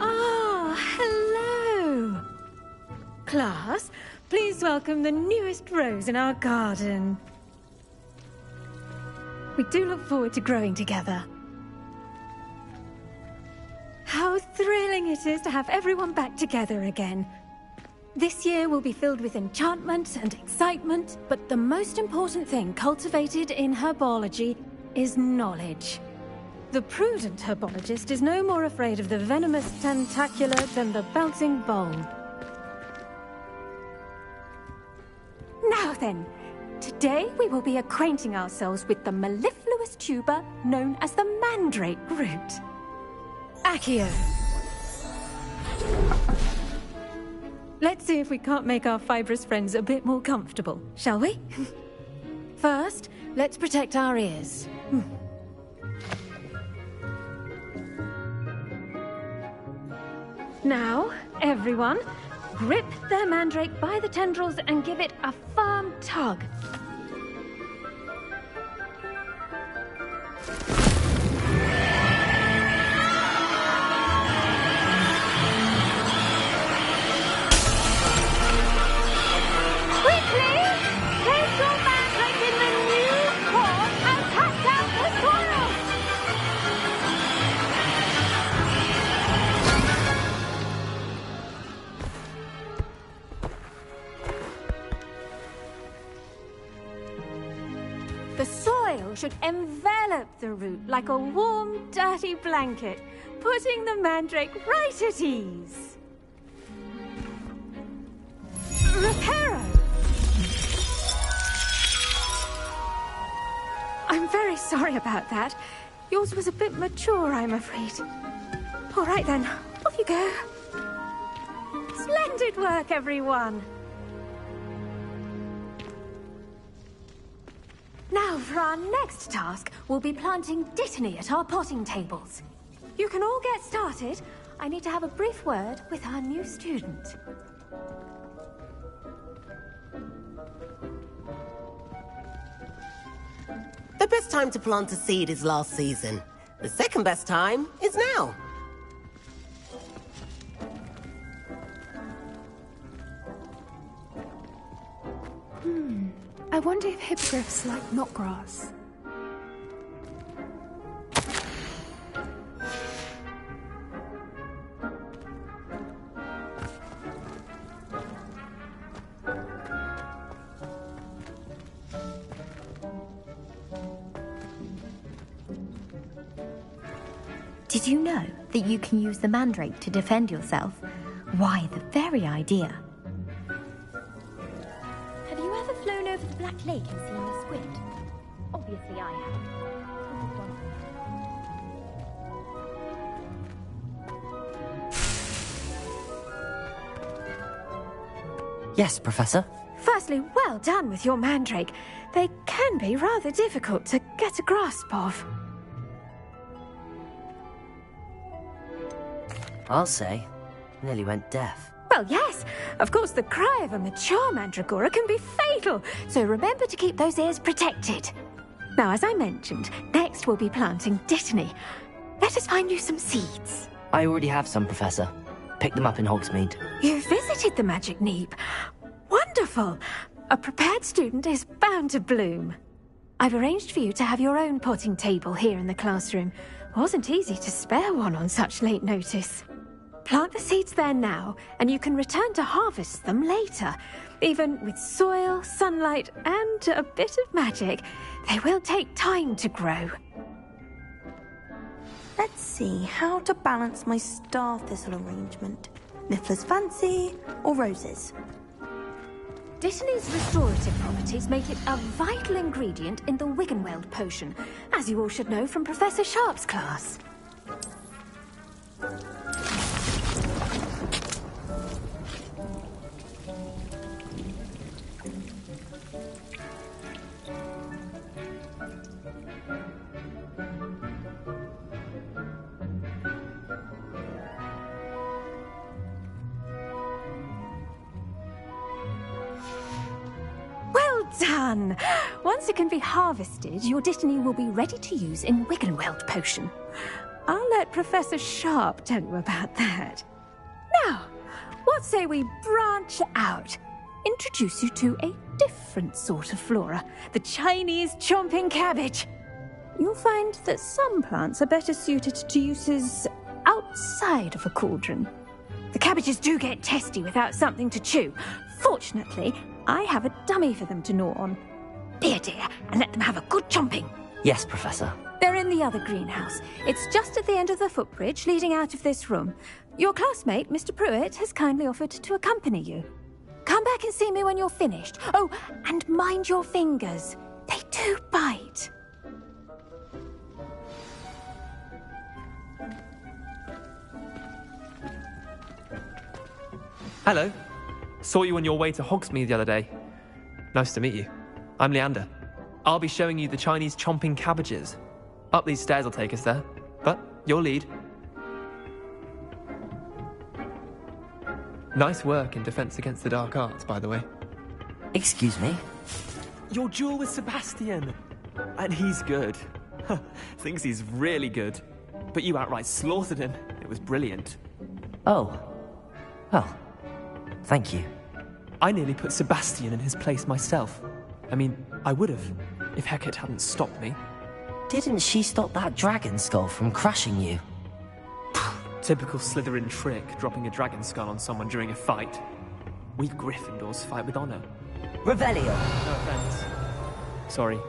Ah, hello. Class, please welcome the newest rose in our garden. We do look forward to growing together. How thrilling it is to have everyone back together again. This year will be filled with enchantment and excitement, but the most important thing cultivated in herbology is knowledge. The prudent herbologist is no more afraid of the venomous tentacula than the bouncing bulb. Now then, today we will be acquainting ourselves with the mellifluous tuber known as the mandrake root. Accio. Let's see if we can't make our fibrous friends a bit more comfortable, shall we? First, let's protect our ears. Now, everyone, grip their mandrake by the tendrils and give it a firm tug. The soil should envelop the root like a warm, dirty blanket, putting the mandrake right at ease. Reparo! I'm very sorry about that. Yours was a bit mature, I'm afraid. All right then, off you go. Splendid work, everyone. Now, for our next task, we'll be planting Dittany at our potting tables. You can all get started. I need to have a brief word with our new student. The best time to plant a seed is last season. The second best time is now. I wonder if hippogriffs like knotgrass. Did you know that you can use the mandrake to defend yourself? Why, the very idea. Have you ever flown over the Black Lake and seen the squid? Obviously I have. Yes, Professor? Firstly, well done with your mandrake. They can be rather difficult to get a grasp of. I'll say. Nearly went deaf. Well, yes. Of course, the cry of a mature mandragora can be fatal, so remember to keep those ears protected. Now, as I mentioned, next we'll be planting dittany. Let us find you some seeds. I already have some, Professor. Picked them up in Hogsmeade. You visited the Magic Neep. Wonderful. A prepared student is bound to bloom. I've arranged for you to have your own potting table here in the classroom. Wasn't easy to spare one on such late notice. Plant the seeds there now, and you can return to harvest them later. Even with soil, sunlight, and a bit of magic, they will take time to grow. Let's see how to balance my star thistle arrangement. Niffler's fancy or roses? Dittany's restorative properties make it a vital ingredient in the Wiggenweld potion, as you all should know from Professor Sharp's class. Done! Once it can be harvested, your dittany will be ready to use in Wiggenweld potion. I'll let Professor Sharp tell you about that. Now, what say we branch out? Introduce you to a different sort of flora, the Chinese chomping cabbage. You'll find that some plants are better suited to uses outside of a cauldron. The cabbages do get testy without something to chew. Fortunately, I have a dummy for them to gnaw on. Be a dear and let them have a good chomping. Yes, Professor. They're in the other greenhouse. It's just at the end of the footbridge leading out of this room. Your classmate, Mr. Pruitt, has kindly offered to accompany you. Come back and see me when you're finished. Oh, and mind your fingers. They do bite. Hello. Saw you on your way to Hogsmeade the other day. Nice to meet you. I'm Leander. I'll be showing you the Chinese chomping cabbages. Up these stairs will take us there, but your lead. Nice work in Defense Against the Dark Arts, by the way. Excuse me? Your duel with Sebastian. And he's good. Thinks he's really good. But you outright slaughtered him. It was brilliant. Oh. Well, thank you. I nearly put Sebastian in his place myself. I mean, I would have, if Hecate hadn't stopped me. Didn't she stop that dragon skull from crushing you? Typical Slytherin trick, dropping a dragon skull on someone during a fight. We Gryffindors fight with honor. Revelio! No offense. Sorry.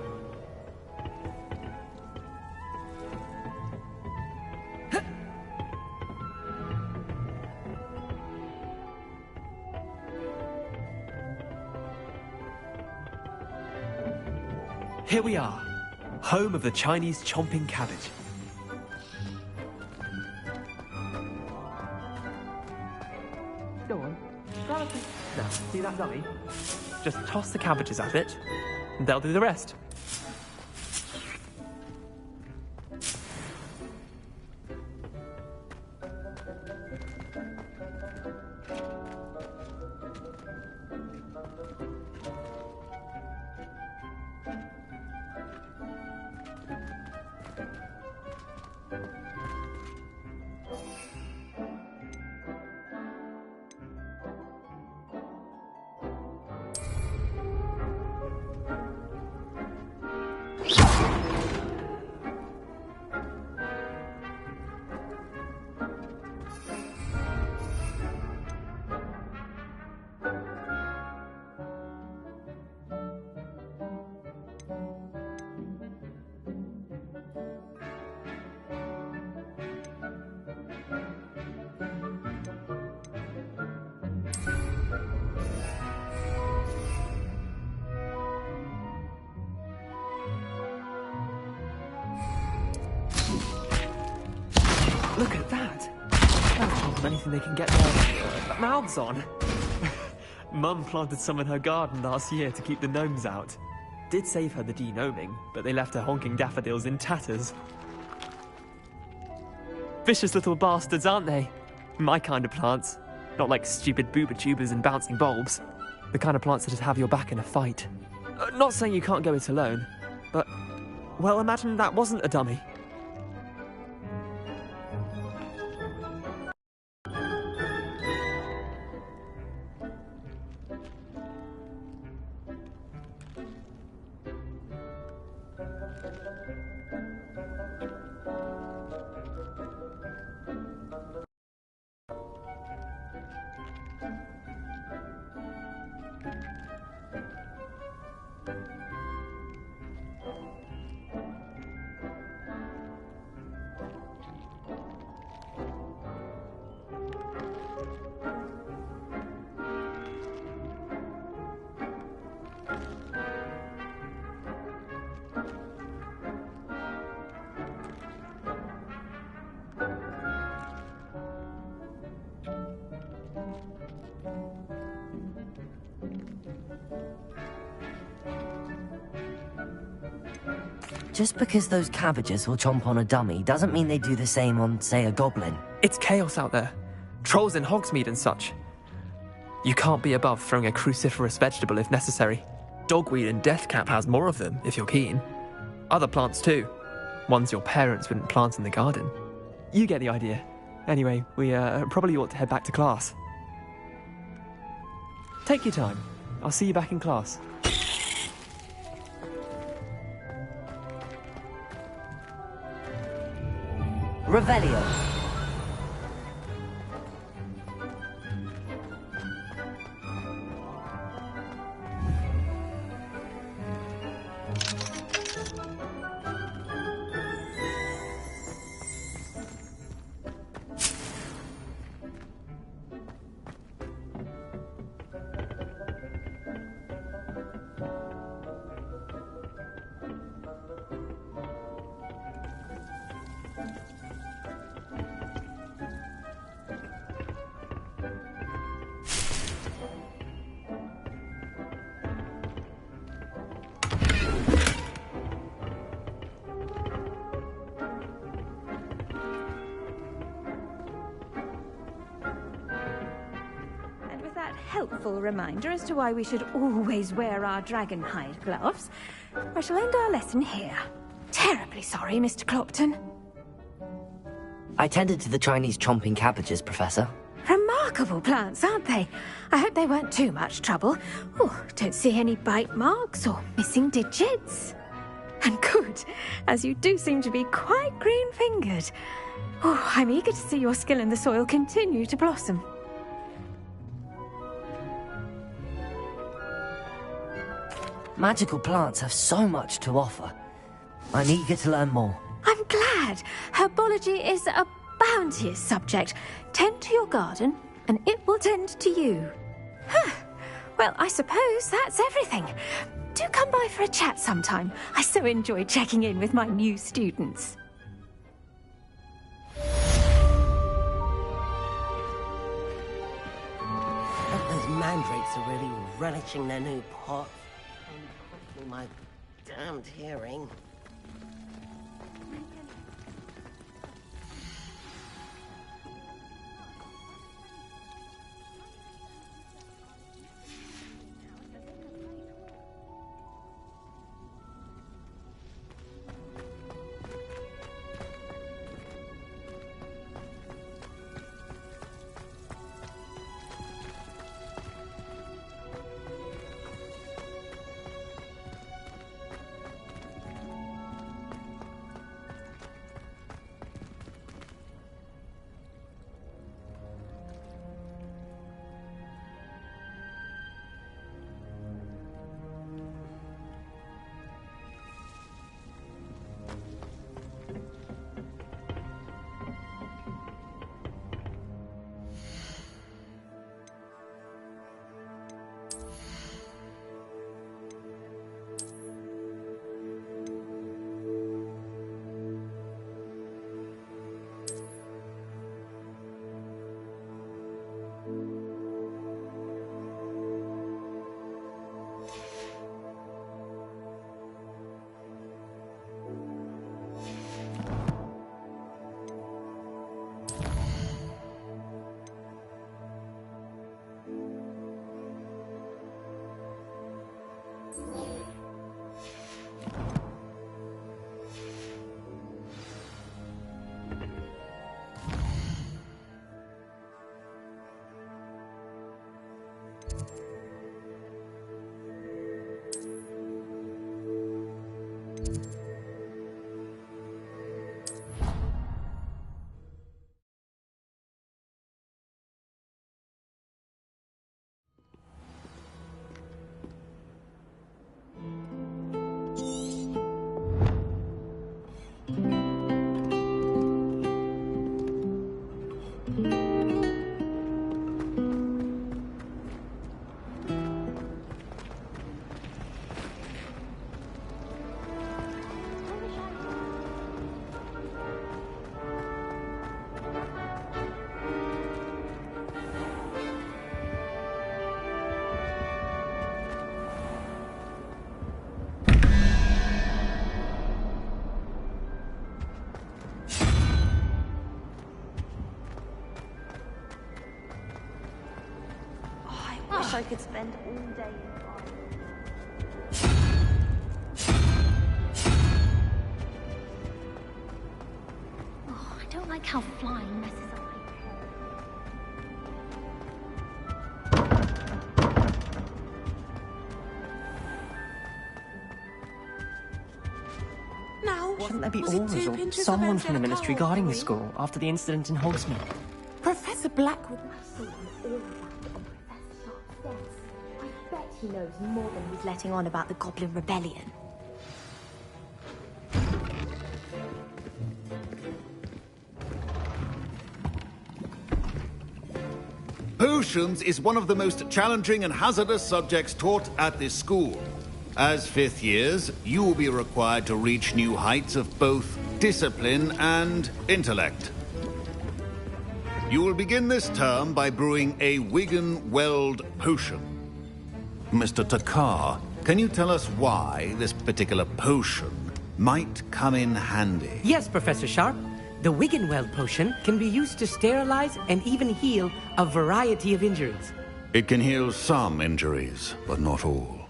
Here we are, home of the Chinese chomping cabbage. Go on, grab a piece. Now, see that dummy? Just toss the cabbages at it, and they'll do the rest. on anything they can get their mouths on. Mum planted some in her garden last year to keep the gnomes out. Did save her the de-gnoming, but they left her honking daffodils in tatters. Vicious little bastards, aren't they? My kind of plants. Not like stupid booba tubers and bouncing bulbs. The kind of plants that'd have your back in a fight. Not saying you can't go it alone, but, well, imagine that wasn't a dummy. Just because those cabbages will chomp on a dummy doesn't mean they do the same on, say, a goblin. It's chaos out there. Trolls in Hogsmeade and such. You can't be above throwing a cruciferous vegetable if necessary. Dogweed and deathcap has more of them, if you're keen. Other plants too. Ones your parents wouldn't plant in the garden. You get the idea. Anyway, we probably ought to head back to class. Take your time. I'll see you back in class. Revelio. Helpful reminder as to why we should always wear our dragon hide gloves, I shall end our lesson here. Terribly sorry, Mr. Clopton. I tended to the Chinese chomping cabbages, Professor. Remarkable plants, aren't they? I hope they weren't too much trouble. Oh, don't see any bite marks or missing digits. And good, as you do seem to be quite green-fingered. Oh, I'm eager to see your skill in the soil continue to blossom. Magical plants have so much to offer. I'm eager to learn more. I'm glad. Herbology is a bounteous subject. Tend to your garden, and it will tend to you. Well, I suppose that's everything. Do come by for a chat sometime. I so enjoy checking in with my new students. Those mandrakes are really relishing their new pot. My damned hearing. I could spend all day in flying. Oh, I don't like how flying messes up my Now, shouldn't there be orders or someone from the ministry guarding the school after the incident in Hogsmeade? Professor Blackwood. He knows more than he's letting on about the Goblin Rebellion. Potions is one of the most challenging and hazardous subjects taught at this school. As fifth years, you will be required to reach new heights of both discipline and intellect. You will begin this term by brewing a Wigan-Weld potion. Mr. Takar, can you tell us why this particular potion might come in handy? Yes, Professor Sharp. The Wiggenweld potion can be used to sterilize and even heal a variety of injuries. It can heal some injuries, but not all.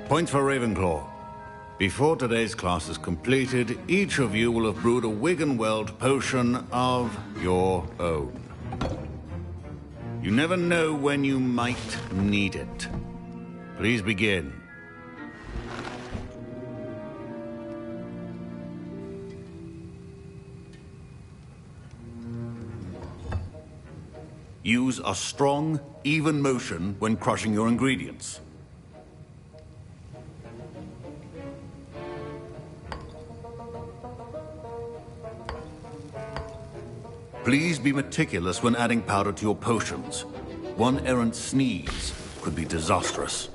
Points for Ravenclaw. Before today's class is completed, each of you will have brewed a Wiggenweld potion of your own. You never know when you might need it. Please begin. Use a strong, even motion when crushing your ingredients. Please be meticulous when adding powder to your potions. One errant sneeze could be disastrous.